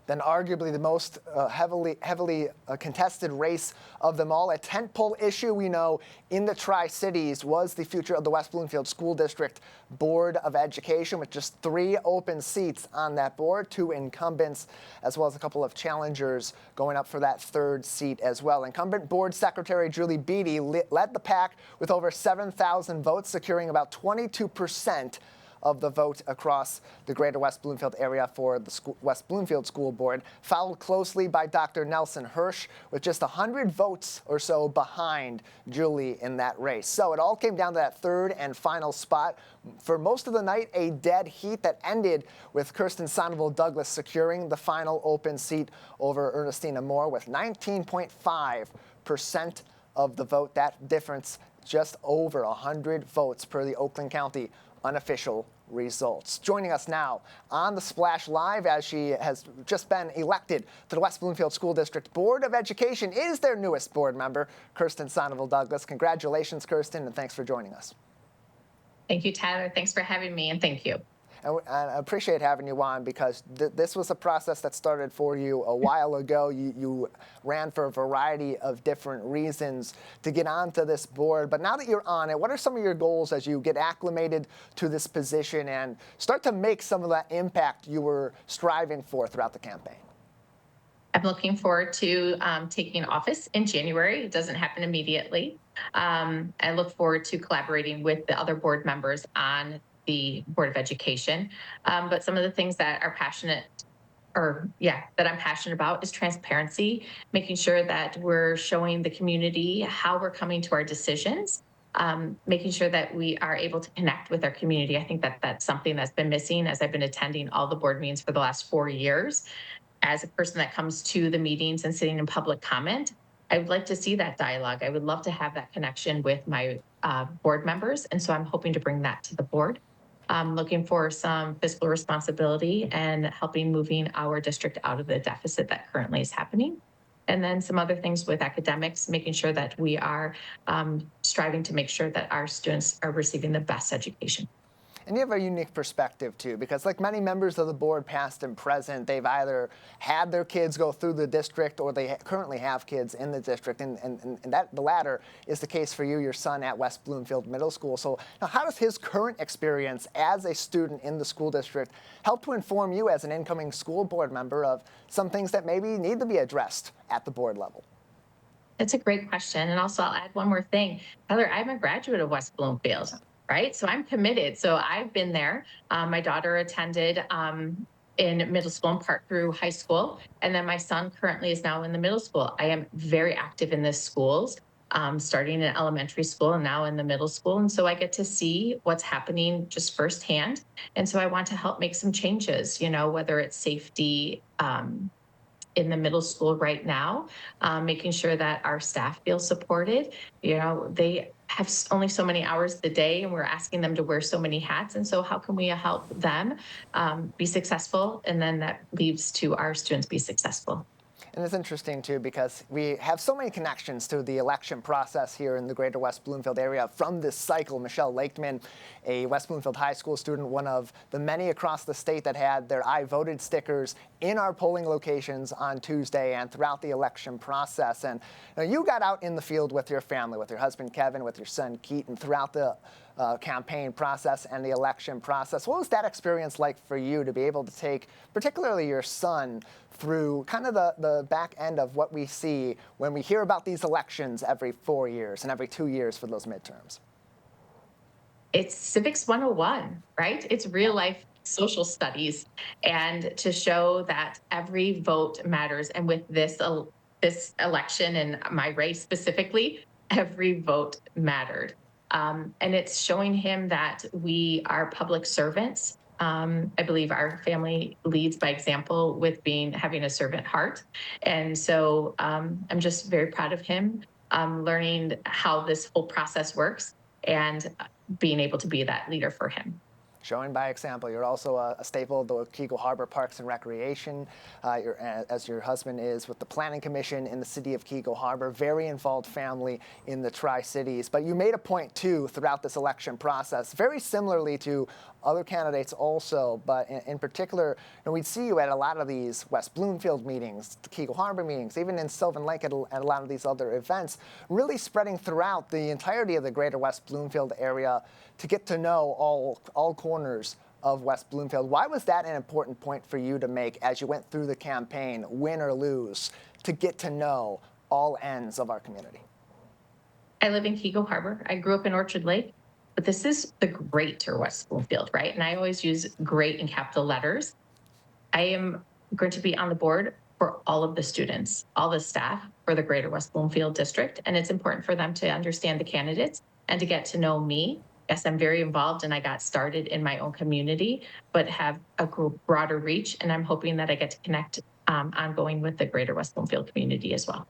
then arguably the most heavily contested race of them all. A tentpole issue we know in the Tri-Cities was the future of the West Bloomfield School District Board of Education, with just 3 open seats on that board, 2 incumbents, as well as a couple of challengers going up for that 3rd seat as well. Incumbent Board Secretary Julie Beatty led the pack with over 7,000 votes, securing about 22% of the vote across the greater West Bloomfield area for the West Bloomfield School Board, followed closely by Dr. Nelson Hirsch, with just 100 votes or so behind Julie in that race. So it all came down to that 3rd and final spot. For most of the night, a dead heat that ended with Kirsten Sonneval Douglas securing the final open seat over Ernestina Moore with 19.5% of the vote. That difference just over 100 votes per the Oakland County unofficial results. Joining us now on the Splash Live, as she has just been elected to the West Bloomfield School District Board of Education, is their newest board member, Kirsten Sonneval Douglas. Congratulations, Kirsten, and thanks for joining us. Thank you, Tyler. Thanks for having me, and thank you. And I appreciate having you on, because this was a process that started for you a while ago. You ran for a variety of different reasons to get onto this board. But now that you're on it, what are some of your goals as you get acclimated to this position and start to make some of that impact you were striving for throughout the campaign? I'm looking forward to taking office in January. It doesn't happen immediately. I look forward to collaborating with the other board members on the Board of Education. But some of the things that are that I'm passionate about is transparency, making sure that we're showing the community how we're coming to our decisions, making sure that we are able to connect with our community. I think that that's something that's been missing as I've been attending all the board meetings for the last 4 years. As a person that comes to the meetings and sitting in public comment, I would like to see that dialogue. I would love to have that connection with my board members. And so I'm hoping to bring that to the board. I'm looking for some fiscal responsibility and helping moving our district out of the deficit that currently is happening. And then some other things with academics, making sure that we are striving to make sure that our students are receiving the best education. And you have a unique perspective, too, because like many members of the board, past and present, they've either had their kids go through the district or they currently have kids in the district. And that the latter is the case for you, your son at West Bloomfield Middle School. So now, how does his current experience as a student in the school district help to inform you as an incoming school board member of some things that maybe need to be addressed at the board level? It's a great question. And also, I'll add one more thing. Tyler, I'm a graduate of West Bloomfield. Right? So I'm committed. So I've been there. My daughter attended in middle school and part through high school. And then my son currently is now in the middle school. I am very active in the schools, starting in elementary school and now in the middle school. And so I get to see what's happening just firsthand. And so I want to help make some changes, whether it's safety in the middle school right now, making sure that our staff feel supported. They have only so many hours a day, and we're asking them to wear so many hats. And so how can we help them be successful? And then that leads to our students be successful. And it's interesting, too, because we have so many connections to the election process here in the greater West Bloomfield area from this cycle. Michelle Lakeman, a West Bloomfield High School student, one of the many across the state that had their I voted stickers in our polling locations on Tuesday and throughout the election process. And you got out in the field with your family, with your husband, Kevin, with your son, Keaton, throughout the campaign process and the election process. What was that experience like for you to be able to take particularly your son through kind of the back end of what we see when we hear about these elections every 4 years and every 2 years for those midterms? It's Civics 101, right? It's real life social studies, and to show that every vote matters. And with this election and my race specifically, every vote mattered. And it's showing him that we are public servants. I believe our family leads by example with having a servant heart. And so I'm just very proud of him, learning how this whole process works and being able to be that leader for him. Showing by example. You're also a staple of the Waukegan Harbor Parks and Recreation, as your husband is with the Planning Commission in the city of Waukegan Harbor. Very involved family in the Tri-Cities. But you made a point, too, throughout this election process, very similarly to other candidates also, but in particular, we'd see you at a lot of these West Bloomfield meetings, the Waukegan Harbor meetings, even in Sylvan Lake at a lot of these other events, really spreading throughout the entirety of the greater West Bloomfield area to get to know all corners of West Bloomfield. Why was that an important point for you to make as you went through the campaign, win or lose, to get to know all ends of our community? I live in Waukegan Harbor. I grew up in Orchard Lake, but this is the greater West Bloomfield, right? And I always use great in capital letters. I am going to be on the board for all of the students, all the staff for the greater West Bloomfield district. And it's important for them to understand the candidates and to get to know me. Yes, I'm very involved and I got started in my own community, but have a broader reach. And I'm hoping that I get to connect ongoing with the greater West Bloomfield community as well.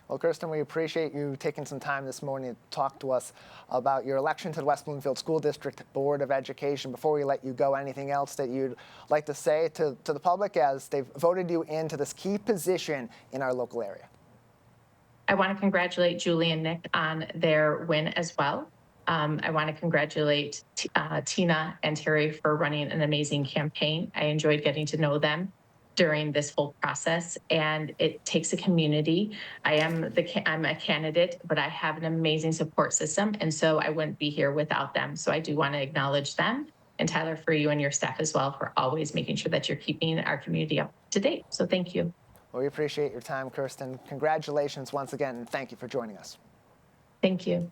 Well, Kirsten, we appreciate you taking some time this morning to talk to us about your election to the West Bloomfield School District Board of Education. Before we let you go, anything else that you'd like to say to the public as they've voted you into this key position in our local area? I want to congratulate Julie and Nick on their win as well. I want to congratulate Tina and Terry for running an amazing campaign. I enjoyed getting to know them during this whole process, and it takes a community. I'm a candidate, but I have an amazing support system, and so I wouldn't be here without them. So I do want to acknowledge them, and Tyler, for you and your staff as well, for always making sure that you're keeping our community up to date. So thank you. Well, we appreciate your time, Kirsten. Congratulations once again, and thank you for joining us. Thank you.